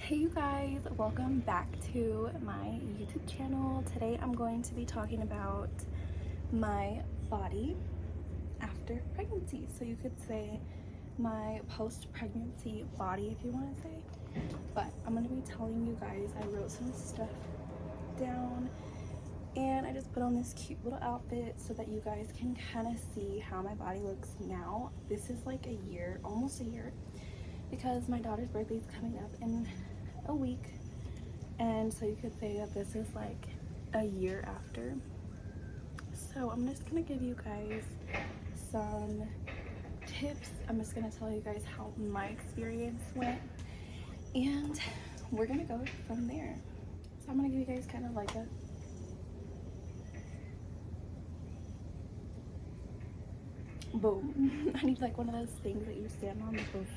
Hey you guys, welcome back to my YouTube channel. Today I'm going to be talking about my body after pregnancy. So you could say my post-pregnancy body if you want to say. But I'm going to be telling you guys, I wrote some stuff down and I just put on this cute little outfit so that you guys can kind of see how my body looks now. This is like a year, almost a year, because my daughter's birthday is coming up in a week, and so you could say that this is like a year after. So I'm just gonna give you guys some tips. I'm just gonna tell you guys how my experience went, and we're gonna go from there. So I'm gonna give you guys kind of like a boom. I need like one of those things that you stand on, boom.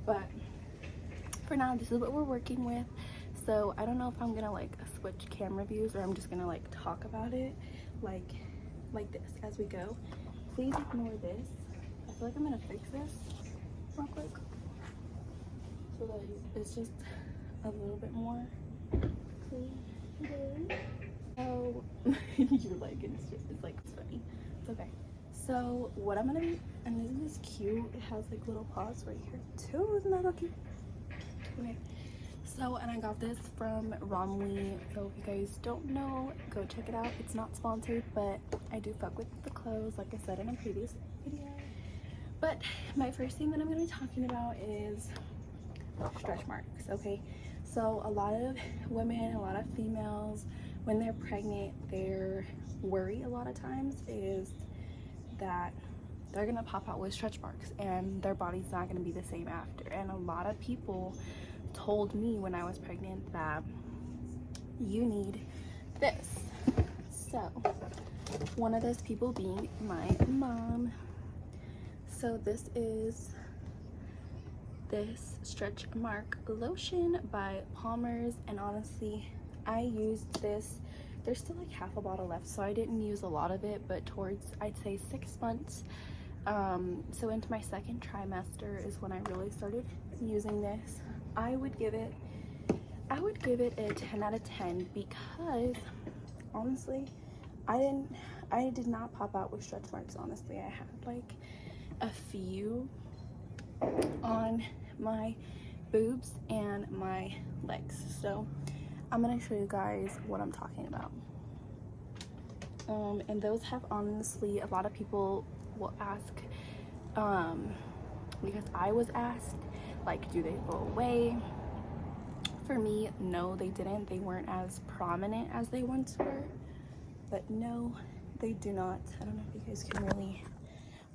But for now, this is what we're working with. So I don't know if I'm gonna like switch camera views or I'm just gonna like talk about it like this as we go. Please ignore this. I feel like I'm gonna fix this real quick so that it's just a little bit more clean. So you're like it's like it's funny. It's okay. So what I'm gonna be, and isn't this cute? It has like little paws right here too. Isn't that so cute? Okay. So, and I got this from Romwe. So if you guys don't know, go check it out. It's not sponsored, but I do fuck with the clothes, like I said in a previous video. But my first thing that I'm going to be talking about is stretch marks, okay? So a lot of women, a lot of females, when they're pregnant, their worry a lot of times is that they're gonna pop out with stretch marks and their body's not gonna be the same after. And a lot of people told me when I was pregnant that you need this. So one of those people being my mom. So this is this stretch mark lotion by Palmer's, and honestly I used this. There's still like half a bottle left, so I didn't use a lot of it, but towards I'd say 6 months, so into my second trimester is when I really started using this. I would give it a 10 out of 10 because honestly I did not pop out with stretch marks. Honestly, I had like a few on my boobs and my legs. So I'm gonna show you guys what I'm talking about. And those have, honestly, a lot of people will ask, because I was asked, like, do they go away? For me, no, they didn't. They weren't as prominent as they once were, but no, they do not. I don't know if you guys can really,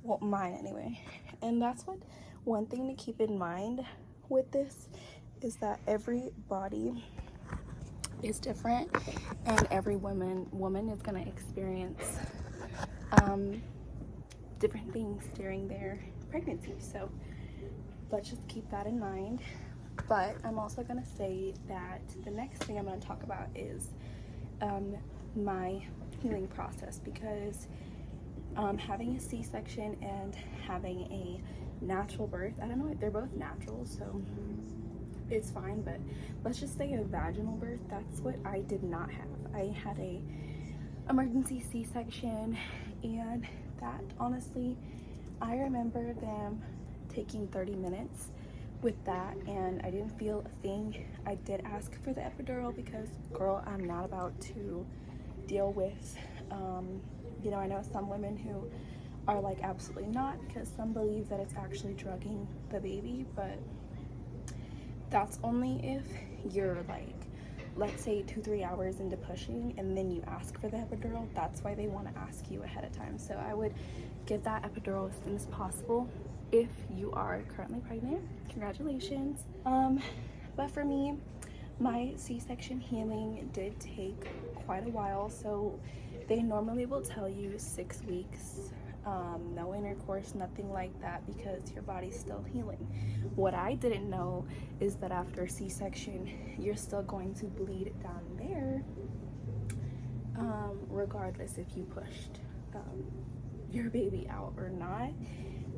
well, mine anyway. And that's what, one thing to keep in mind with this is that every body is different and every woman is going to experience different things during their pregnancy. So let's just keep that in mind. But I'm also going to say that the next thing I'm going to talk about is my healing process, because having a C-section and having a natural birth, I don't know, they're both natural, so it's fine, but let's just say a vaginal birth, that's what I did not have. I had a emergency C-section, and that, honestly, I remember them taking 30 minutes with that, and I didn't feel a thing. I did ask for the epidural because, girl, I'm not about to deal with, you know, I know some women who are like, absolutely not, because some believe that it's actually drugging the baby, but that's only if you're like, let's say 2-3 hours into pushing and then you ask for the epidural. That's why they want to ask you ahead of time. So I would give that epidural as soon as possible if you are currently pregnant. Congratulations. But for me, my C-section healing did take quite a while. So they normally will tell you 6 weeks, no intercourse, nothing like that, because your body's still healing. What I didn't know is that after C-section, you're still going to bleed down there, regardless if you pushed your baby out or not.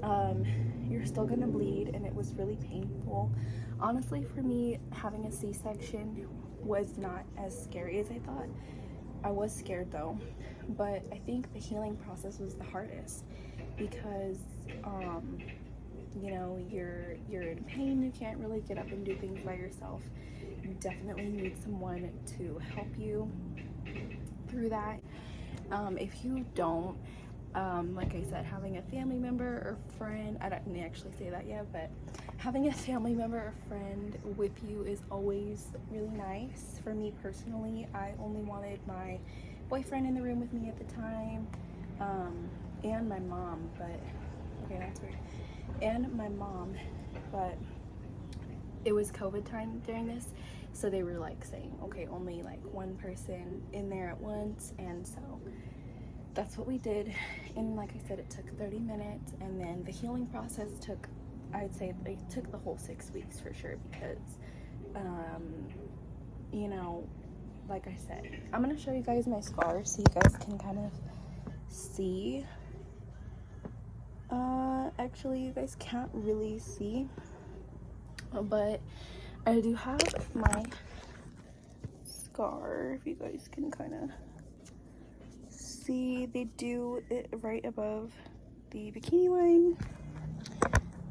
You're still gonna bleed, and it was really painful. Honestly, for me, having a C-section was not as scary as I thought. I was scared though, but I think the healing process was the hardest because you know, you're in pain, you can't really get up and do things by yourself. You definitely need someone to help you through that. If you don't, like I said, having a family member or friend, I didn't actually say that yet, but having a family member or friend with you is always really nice. For me personally, I only wanted my boyfriend in the room with me at the time, and my mom, but okay, that's weird, and my mom, but it was COVID time during this, so they were like saying, okay, only like one person in there at once, and so that's what we did. And like I said, it took 30 minutes, and then the healing process took, I'd say it took the whole 6 weeks for sure, because you know, like I said, I'm gonna show you guys my scars so you guys can kind of see. Actually, you guys can't really see, but I do have my scar. If you guys can kind of see, they do it right above the bikini line.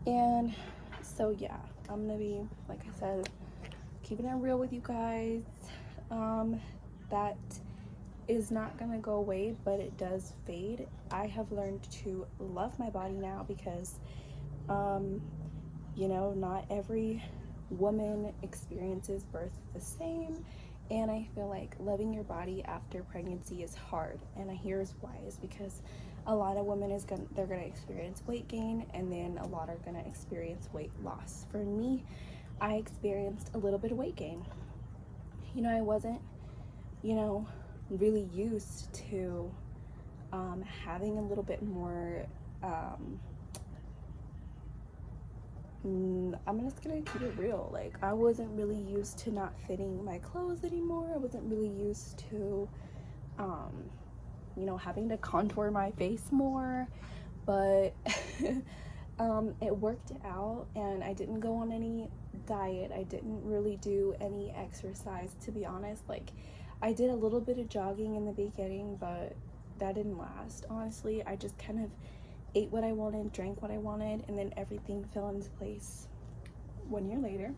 And so yeah, I'm gonna be, like I said, keeping it real with you guys. That is not gonna go away, but it does fade. I have learned to love my body now because you know, not every woman experiences birth the same, and I feel like loving your body after pregnancy is hard. And here's why: is because a lot of women they're gonna experience weight gain, and then a lot are gonna experience weight loss. For me, I experienced a little bit of weight gain. You know, I wasn't, you know, really used to having a little bit more I'm just gonna keep it real. Like, I wasn't really used to not fitting my clothes anymore. I wasn't really used to, you know, having to contour my face more. But it worked out, and I didn't go on any diet. I didn't really do any exercise, to be honest. Like, I did a little bit of jogging in the beginning, but that didn't last. Honestly, I just kind of ate what I wanted, drank what I wanted, and then everything fell into place 1 year later.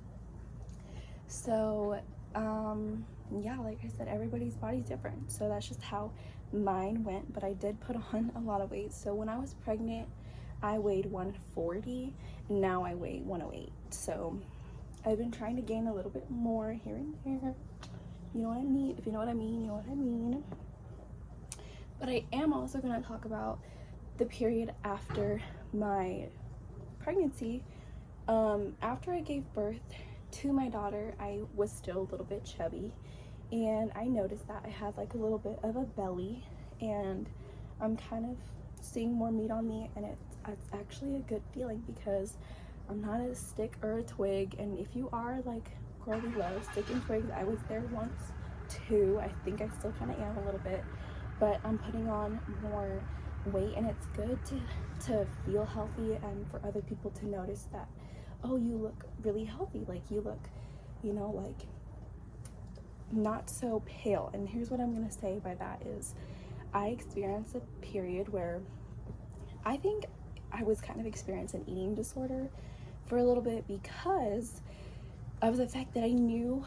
So yeah, like I said, everybody's body's different, so that's just how mine went. But I did put on a lot of weight. So when I was pregnant, I weighed 140, and now I weigh 108. So I've been trying to gain a little bit more here and there. You know what I mean? If you know what I mean, you know what I mean. But I am also going to talk about the period after my pregnancy. After I gave birth to my daughter, I was still a little bit chubby, and I noticed that I had like a little bit of a belly, and I'm kind of seeing more meat on me, and it's actually a good feeling because I'm not a stick or a twig. And if you are like Courtney Love, stick and twigs, I was there once too. I think I still kind of am a little bit, but I'm putting on more weight, and it's good to feel healthy and for other people to notice that, oh, you look really healthy, like you look, you know, like not so pale. And here's what I'm gonna say by that is I experienced a period where I think I was kind of experiencing an eating disorder for a little bit because of the fact that I knew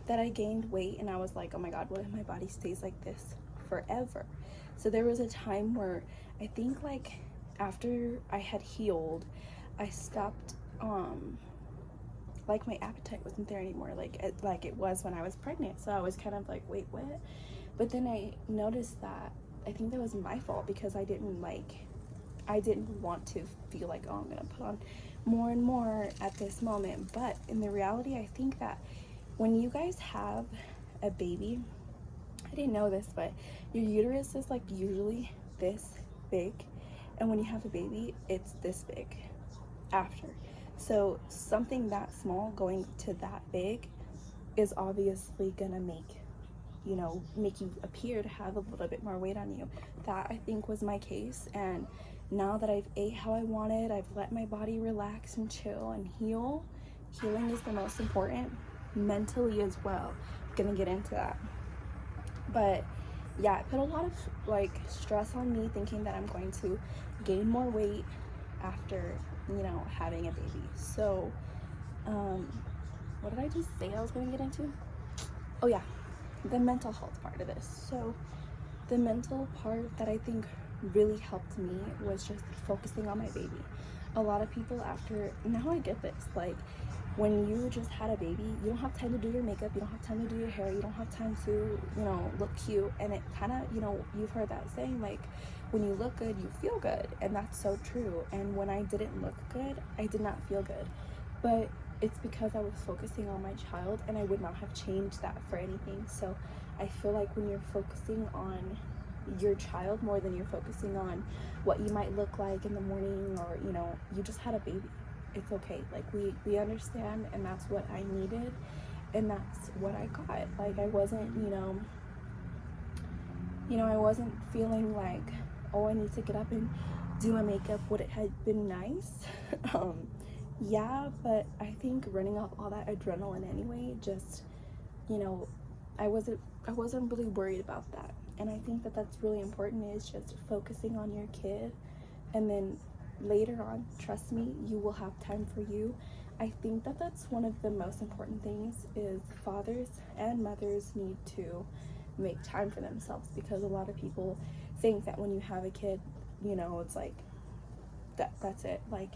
that I gained weight, and I was like, oh my god, what if my body stays like this forever? So there was a time where I think like after I had healed, I stopped like my appetite wasn't there anymore, like it was when I was pregnant. So I was kind of like, wait, what? But then I noticed that I think that was my fault because I didn't want to feel like, oh, I'm gonna put on more and more at this moment. But in the reality, I think that when you guys have a baby, I didn't know this, but your uterus is like usually this big, and when you have a baby, it's this big after. So something that small going to that big is obviously gonna make you appear to have a little bit more weight on you. That I think was my case, and now that I've ate how I wanted, I've let my body relax and chill and heal. Healing is the most important, mentally as well. I'm gonna get into that. But yeah, it put a lot of like stress on me, thinking that I'm going to gain more weight after, you know, having a baby. So what did I just say I was gonna get into? Oh yeah, the mental health part of this. So the mental part that I think really helped me was just focusing on my baby. A lot of people after, now I get this, like when you just had a baby, you don't have time to do your makeup, you don't have time to do your hair, you don't have time to, you know, look cute. And it kind of, you know, you've heard that saying, like when you look good, you feel good. And that's so true. And when I didn't look good, I did not feel good. But it's because I was focusing on my child, and I would not have changed that for anything. So I feel like when you're focusing on your child more than you're focusing on what you might look like in the morning, or, you know, you just had a baby, it's okay. Like we understand, and that's what I needed, and that's what I got. Like I wasn't, I wasn't feeling like, oh, I need to get up and do my makeup. Would it have been nice? Yeah, but I think running off all that adrenaline anyway, just, you know, I wasn't really worried about that. And I think that that's really important, is just focusing on your kid, and then later on, trust me, you will have time for you. I think that that's one of the most important things, is fathers and mothers need to make time for themselves, because a lot of people think that when you have a kid, you know, it's like that's it, like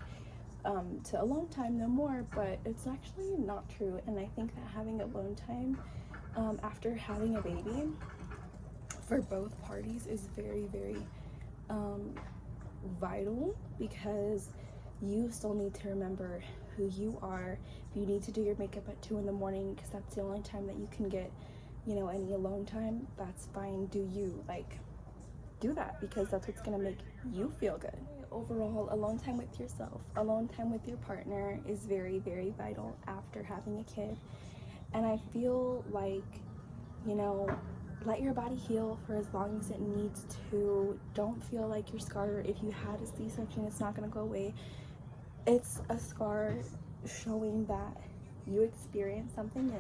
to alone time no more. But it's actually not true. And I think that having alone time after having a baby for both parties is very, very vital, because you still need to remember who you are. If you need to do your makeup at 2 in the morning because that's the only time that you can get, you know, any alone time, that's fine. Do you, like, do that, because that's what's gonna make you feel good. Overall, alone time with yourself, alone time with your partner is very, very vital after having a kid. And I feel like, you know, let your body heal for as long as it needs to. Don't feel like your scar, if you had a C-section, it's not going to go away. It's a scar showing that you experienced something,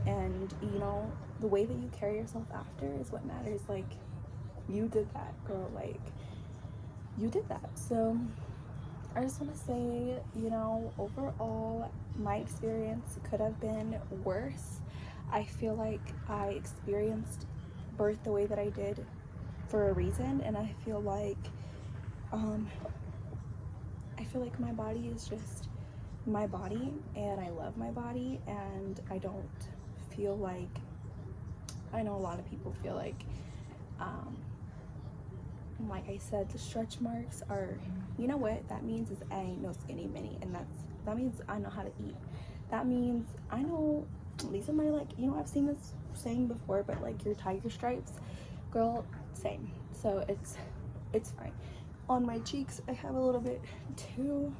and you know, the way that you carry yourself after is what matters. Like, you did that, girl. Like, you did that. So I just want to say, you know, overall, my experience could have been worse. I feel like I experienced birth the way that I did for a reason, and I feel like my body is just my body, and I love my body, and I don't feel like, I know a lot of people feel like I said, the stretch marks are, you know what that means, is I ain't no skinny mini, and that means I know how to eat. That means I know these are my, like, you know, I've seen this saying before, but like your tiger stripes, girl, same. So it's fine. On my cheeks I have a little bit too,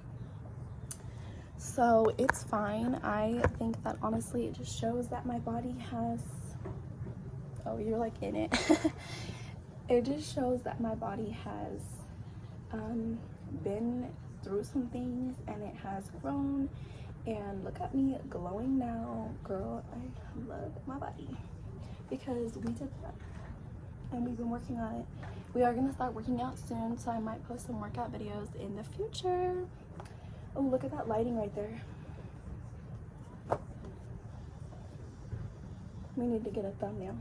so it's fine. I think that honestly it just shows that my body has, oh, you're like in it. It just shows that my body has been through some things, and it has grown. And look at me glowing now, girl. I love my body, because we did that, and we've been working on it. We are gonna start working out soon, so I might post some workout videos in the future. Oh, look at that lighting right there. We need to get a thumbnail.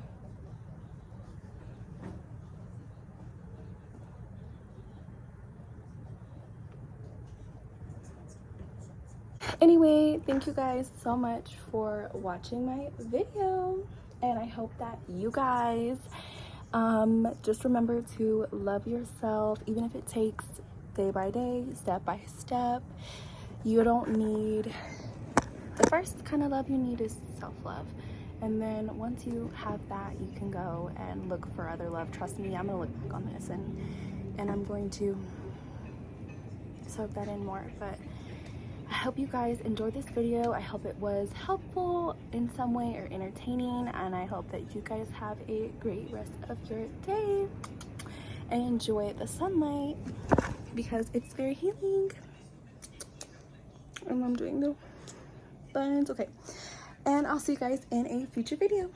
Anyway, thank you guys so much for watching my video, and I hope that you guys just remember to love yourself, even if it takes day by day, step by step. You don't need, the first kind of love you need is self-love, and then once you have that, you can go and look for other love. Trust me, I'm gonna look back on this and I'm going to soak that in more. But I hope you guys enjoyed this video. I hope it was helpful in some way or entertaining, and I hope that you guys have a great rest of your day and enjoy the sunlight. because it's very healing. And I'm doing the buns. Okay, and I'll see you guys in a future video.